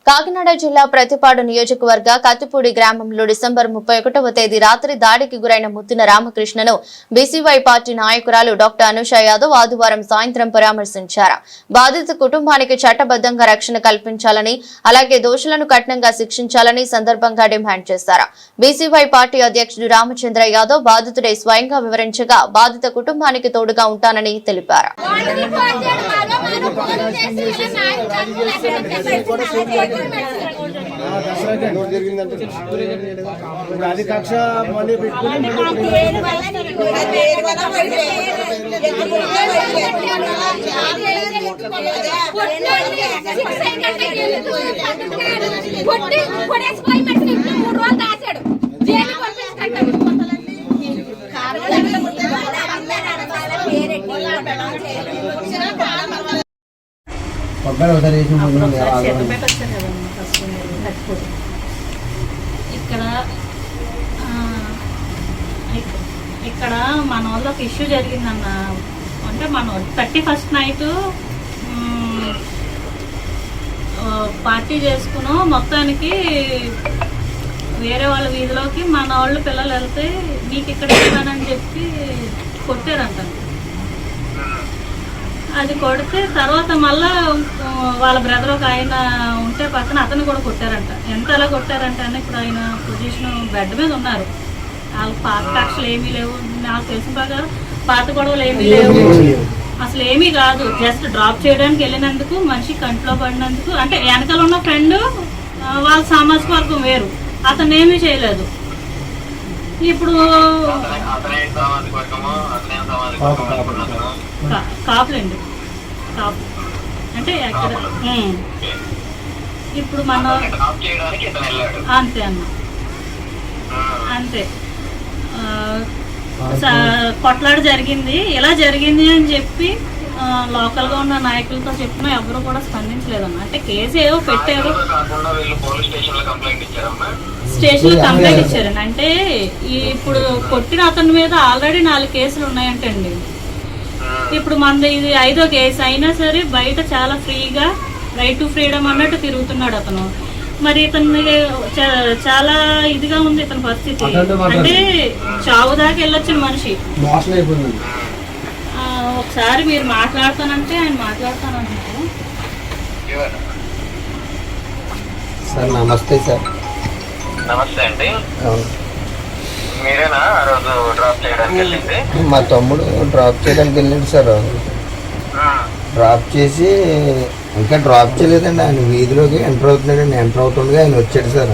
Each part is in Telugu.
కాకినాడ జిల్లా ప్రతిపాడు నియోజకవర్గ కత్తిపూడి గ్రామంలో డిసెంబర్ 31వ తేదీ రాత్రి దాడికి గురైన ముత్తిన రామకృష్ణను బీసీవై పార్టీ నాయకురాలు డాక్టర్ అనుష యాదవ్ ఆదివారం సాయంత్రం పరామర్శించారు. బాధిత కుటుంబానికి చట్టబద్ధంగా రక్షణ కల్పించాలని, అలాగే దోషులను కఠినంగా శిక్షించాలని సందర్భంగా డిమాండ్ చేశారు. బీసీవై పార్టీ అధ్యక్షుడు రామచంద్ర యాదవ్ బాధితుడే స్వయంగా వివరించగా బాధిత కుటుంబానికి తోడుగా ఉంటానని తెలిపారు. అది కక్ష మళ్ళీ పెట్టుకుని ఇక్కడ మన వాళ్ళకి ఒక ఇష్యూ జరిగిందన్న. అంటే మన 31st నైట్ పార్టీ చేసుకున్నాం. మొత్తానికి వేరే వాళ్ళ వీధిలోకి మన వాళ్ళు పిల్లలు వెళ్తే మీకు ఇక్కడ ఇవ్వనని చెప్పి కొట్టారంట. అది కొడితే తర్వాత మళ్ళా వాళ్ళ బ్రదర్ ఒక ఆయన ఉంటే పక్కన అతను కూడా కొట్టారంట. ఎంత ఎలా కొట్టారంట అని ఇప్పుడు ఆయన పొజిషన్ బెడ్ మీద ఉన్నారు. వాళ్ళకి పాత కక్షలు ఏమీ లేవు, నాకు తెలిసిన ప్రకారం పాత గొడవలు ఏమీ లేవు, అసలు ఏమీ కాదు. జస్ట్ డ్రాప్ చేయడానికి వెళ్ళినందుకు మనిషి కంట్లో పడినందుకు, అంటే వెనకాల ఉన్న ఫ్రెండ్ వాళ్ళ సామాజిక వర్గం వేరు, అతను ఏమీ చేయలేదు. ఇప్పుడు కాపులండి, కాపు అంటే ఎక్కడ ఇప్పుడు మన అంతే అన్న, అంతే కొట్లాట జరిగింది. ఇలా జరిగింది అని చెప్పి లోకల్గా ఉన్న నాయకులతో చెప్పినా ఎవరు కూడా స్పందించలేదన్న. అంటే కేసు ఏవో పెట్టారు, స్టేషన్లో కంప్లైంట్ ఇచ్చారండి. అంటే ఇప్పుడు కొట్టిన అతని మీద ఆల్రెడీ 4 కేసులు ఉన్నాయంటండి. ఇప్పుడు మనది ఇది 5వ కేసు అయినా సరే బయట చాలా ఫ్రీగా రైట్ టు ఫ్రీడమ్ అన్నట్టు తిరుగుతున్నాడు అతను. మరి ఇతన్ని చాలా ఇదిగా ఉంది ఇతని పరిస్థితి. అంటే చావు దాకా వెళ్ళొచ్చిన మనిషి. ఒకసారి మీరు మాట్లాడతానంటే ఆయన మాట్లాడతానంటున్నారు. సార్ నమస్తే. సార్ నమస్తే అండి. మీరేనా ఆ రోజు డ్రాప్ చేయడానికి వెళ్ళింది? మా తమ్ముడు డ్రాప్ చేయడానికి వెళ్ళాడు సార్. డ్రాప్ చేసి ఇంకా డ్రాప్ చేయలేదండి, ఆయన వీధిలోకి ఎంటర్ అవుతున్నాడండి. ఎంటర్ అవుతుండగా ఆయన వచ్చాడు సార్.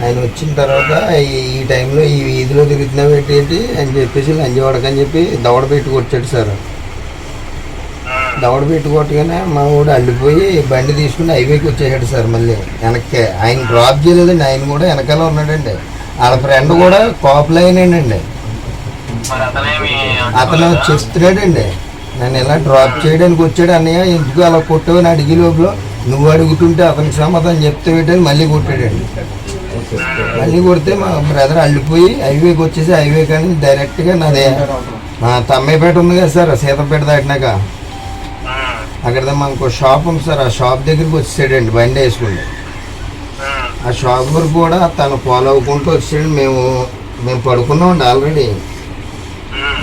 ఆయన వచ్చిన తర్వాత ఈ టైంలో ఈ వీధిలో తిరుగుతున్నావు ఏంటి అని చెప్పేసి లంజవాడకని చెప్పి దవడ పెట్టి కొట్టాడు సార్. దవడ పెట్టి కొట్టగానే మా ఊడు అల్లిపోయి బండి తీసుకుని హైవేకి వచ్చేసాడు సార్. మళ్ళీ వెనక్కి ఆయన డ్రాప్ చేయలేదండి, ఆయన కూడా వెనకాల ఉన్నాడండి. వాళ్ళ ఫ్రెండ్ కూడా కోపలైనండి. అతను చెప్తున్నాడండి, నన్ను ఇలా డ్రాప్ చేయడానికి వచ్చాడు అన్నయ్య, ఎందుకు అలా కొట్టావు అని అడిగి లోపల నువ్వు అడుగుతుంటే అతనికి సమాధానం చెప్తే ఏంటని మళ్ళీ కొట్టాడండి. మళ్ళీ కొడితే మా బ్రదర్ అల్లిపోయి హైవేకి వచ్చేసి హైవే కానీ డైరెక్ట్గా నాదే మా తమ్మయ్యపేట ఉంది కదా సార్, సీతంపేట దాటినాక అక్కడ మనకు షాప్ ఉంది సార్. ఆ షాప్ దగ్గరికి వచ్చేసాడండి బండి వేసుకుంటే. ఆ షాప్ వరకు కూడా తను ఫాలో అవ్వకుంటూ వచ్చాడు. మేము పడుకున్నామండి ఆల్రెడీ.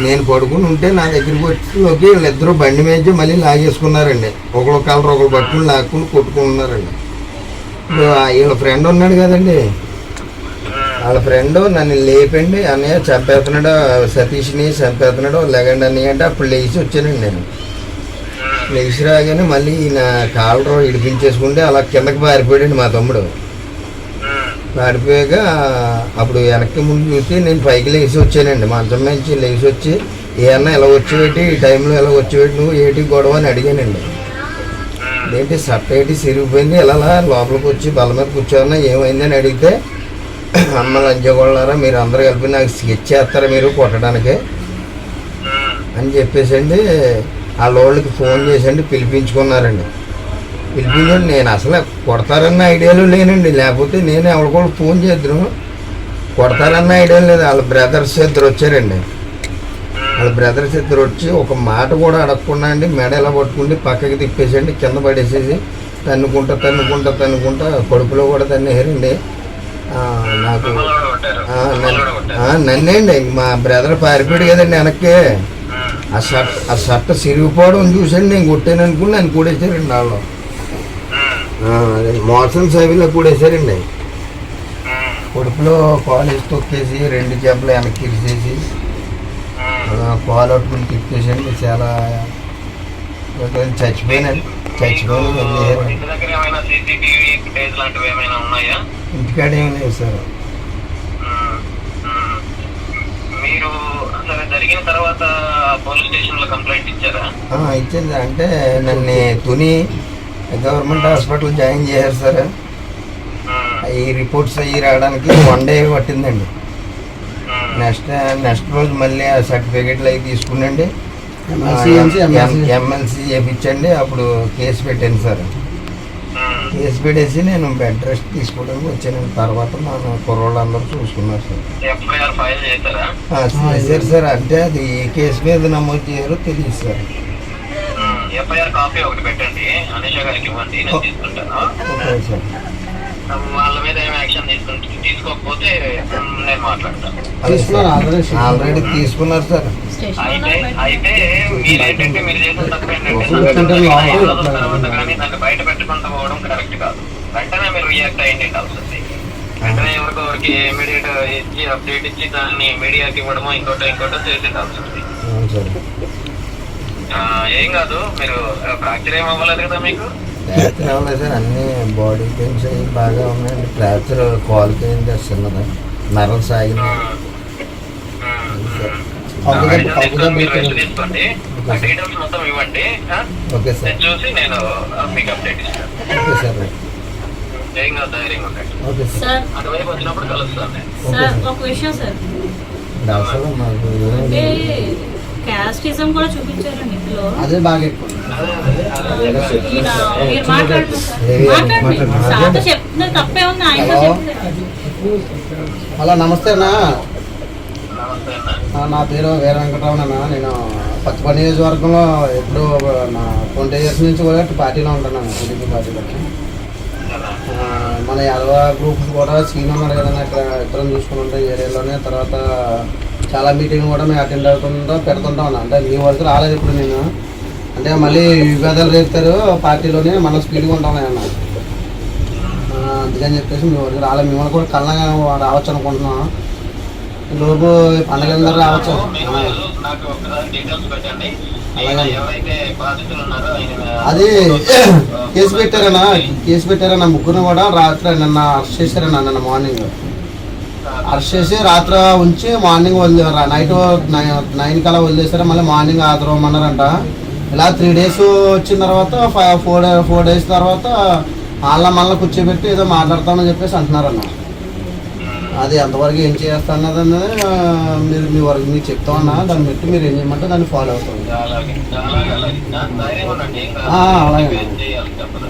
నేను పడుకుని ఉంటే నా దగ్గరికి వచ్చి వీళ్ళిద్దరూ బండి మీద మళ్ళీ లాగేసుకున్నారండి. ఒకళ్ళ కలర్ ఒకళ్ళు పట్టుకుని లాక్కుని కొట్టుకుంటున్నారండి. వీళ్ళ ఫ్రెండ్ ఉన్నాడు కదండి, వాళ్ళ ఫ్రెండ్ నన్ను లేపండి అన్నయ్య చంపేస్తున్నాడు, సతీష్ని చంపేస్తున్నాడు లెగండి అన్నయ్య అంటే అప్పుడు లేచి వచ్చానండి. నేను లేచి రాగానే మళ్ళీ నా కాలర్ ఇడిపించేసుకుంటే అలా కిందకి పారిపోయాడండి మా తమ్ముడు. పారిపోయాక అప్పుడు వెనక్కి ముందు చూసి నేను పైకి లేచి వచ్చానండి. మంచం నుంచి లేచి వచ్చి ఏమన్నా ఇలా వచ్చేటి ఈ టైంలో ఇలా వచ్చేటి నువ్వు ఏటి గొడవ అని అడిగానండి. ఏంటి సట్ట ఏంటి సిరిగిపోయింది, ఇలా లోపలికి వచ్చి బల్ల మీద కూర్చోన్నా ఏమైందని అడిగితే అమ్మ లంచగొళ్ళారా మీరు అందరూ కలిపి నాకు స్కెచ్ చేస్తారా మీరు కొట్టడానికి అని చెప్పేసండి. వాళ్ళ వాళ్ళకి ఫోన్ చేసండి పిలిపించుకున్నారండి. పిలిపించండి, నేను అసలు కొడతారన్న ఐడియాలో లేనండి, లేకపోతే నేను ఎవరికోళ్ళు ఫోన్ చేద్దాను కొడతారన్న ఐడియా లేదు. వాళ్ళ బ్రదర్స్ ఇద్దరు వచ్చారండి. వాళ్ళ బ్రదర్స్ ఇద్దరు వచ్చి ఒక మాట కూడా అడగకుండా అండి మెడ ఎలా పట్టుకుంటే పక్కకి తిప్పేసండి, కింద పడేసేసి తన్నుకుంటా కడుపులో కూడా తన్నేసారండి. నాకు మిమ్మల్ని కూడా కొట్టారు. మిమ్మల్ని కూడా కొట్టారు. నన్నండి మా బ్రదర్ పారిపోయాడు కదండి వెనక్కి. ఆ షర్ట్ సిరిగిపోవడం చూసండి, నేను కొట్టాను అనుకుని నన్ను కూడేశారండి వాళ్ళు. అదే మోసం సైబుల్లో కూడేశారండి. కడుపులో కాలేజ్ తొక్కేసి 2 జబ్బలు వెనక్కి ఇరిసేసి కాలు అట్టుకుని తిప్పేసండి. చాలా చచ్చిపోయానండి. ఇంటి దగ్గర ఏమైనా CCTV ఫుటేజ్ లాంటివి ఏమైనా ఉన్నాయా? ఇంటికాడ ఏం లేదు సార్. మీరు అసలు జరిగిన తర్వాత పోలీస్ స్టేషన్ లో కంప్లైంట్ ఇచ్చారా? ఇచ్చింది. అంటే నన్ను తుని గవర్నమెంట్ హాస్పిటల్ జాయిన్ చేశారు సార్. ఈ రిపోర్ట్స్ అయ్యి రావడానికి 1 డే పట్టిందండి. నెక్స్ట్ రోజు మళ్ళీ ఆ సర్టిఫికెట్లు అవి తీసుకునండి, MLC చేయించండి. అప్పుడు కేసు పెట్టాను సార్. కేసు పెట్టేసి నేను బెడ్ రెస్ట్ తీసుకోవడానికి వచ్చాను. తర్వాత మన కుర్రోళ్ళు అందరూ చూసుకున్నారు సార్. FIR ఫైల్ చేశారా? చేశారు సార్. అంటే అది ఏ కేసు మీద నమోదు చేయారో తెలియదు సార్. FIR కాపీ ఒకటి పెట్టండి, అనీషా గారికి ఇవ్వండి, నేను తీసుకుంటాను. Okay sir. వాళ్ళ మీద ఏమి యాక్షన్ తీసుకోకపోతే నేను మాట్లాడతాను. ఆల్రెడీ తీసుకున్నారు సార్. అయితే మీరేంటంటే మీరు చేసిన తప్పు ఏంటంటే కానీ దాన్ని బయట పెట్టుకుంటూ పోవడం కరెక్ట్ కాదు. వెంటనే మీరు రియాక్ట్ అయ్యింది అవుతుంది. వెంటనే ఎవరికి ఇమీడియట్ ఇచ్చి అప్డేట్ ఇచ్చి దాన్ని మీడియాకి ఇవ్వడమో ఇంకోటో చేసి అవుతుంది. ఏం కాదు, మీరు ఫ్రాక్చర్ ఏం అవ్వలేదు కదా మీకు? ఫ్రాక్చర్ అవ్వలేదు సార్. అన్ని బాడీ పెయిన్స్ అవి బాగా ఉన్నాయండి. ఫ్రాక్చర్ కాల్కి ఏం చేస్తున్నది, నరం సాగింది. తీసుకోండి, డీటెయిల్స్ మొత్తం ఇవ్వండి. Okay sir. నేను చూసి నేను మీకు అప్డేట్ ఇస్తాను. Okay sir. ఏం కాదు, ధైర్యంగా ఉండండి. Okay sir. సార్ అటువైపు వచ్చినప్పుడు కలుస్తాను నేను. సార్ ఒక విషయం సార్, అసలు మాకు అంటే క్యాస్టిజం కూడా చూపించారండి ఇందులో. అదే బాగా ఎక్కువ. ఈయన మీరు మాట్లాడండి సార్తో చెప్తున్నారు, తప్పే ఉంది. ఆయనతో చెప్తున్నారు. హలో, నమస్తే అన్న. నమస్తే అన్న. నా పేరు వీర వెంకటరావు అన్న. నేను పచ్చిపల్లి నియోజకవర్గంలో ఎప్పుడు నా 20 years నుంచి కూడా పార్టీలో ఉంటున్నాను, టీడీపీ పార్టీలోకి. మన యాదవ గ్రూప్ కూడా సీన్ ఉన్నారు కదన్నా, ఇక్కడ ఇద్దరం చూసుకుని ఉంటాం ఏరియాలోనే. తర్వాత చాలా మీటింగ్ కూడా మేము అటెండ్ పెడుతుంటాం అన్న. అంటే మీ వరకు రాలేదు ఇప్పుడు నేను. అంటే మళ్ళీ వివాదాలు రేపుతారు పార్టీలోనే, మనం స్పీడ్గా ఉంటాం అన్న. అందుకని చెప్పేసి మీ వరకు రాలేదు. మిమ్మల్ని కూడా కళ్ళగా రావచ్చు అనుకుంటున్నాం. లోపు పండుగ అందరూ రావచ్చు. నాకు ఒకసారి డీటెయిల్స్ పెట్టండి. ఎవరైతే బాధితులు ఉన్నారో అది కేసు పెట్టారన్న. ముగ్గురు కూడా రాత్రి నిన్న అరెస్ట్ చేశారన్న. నిన్న మార్నింగ్ అరెస్ట్ చేసి రాత్రి ఉంచి మార్నింగ్ నైట్ 9 కల్లా వదిలేసారు. మళ్ళీ మార్నింగ్ ఆదరమన్నారంట. ఇలా 3 days వచ్చిన తర్వాత 4 days తర్వాత మళ్ళీ కూర్చోబెట్టి ఏదో మాట్లాడతామని చెప్పేసి అంటున్నారన్న. అది ఎంతవరకు ఏం చేస్తాన్నది మీరు మీ వరకు మీకు చెప్తామన్నా. దాన్ని బట్టి మీరు ఏం చేయమంటే దాన్ని ఫాలో అవుతాం. అలాగే అలాగే తప్పకుండా.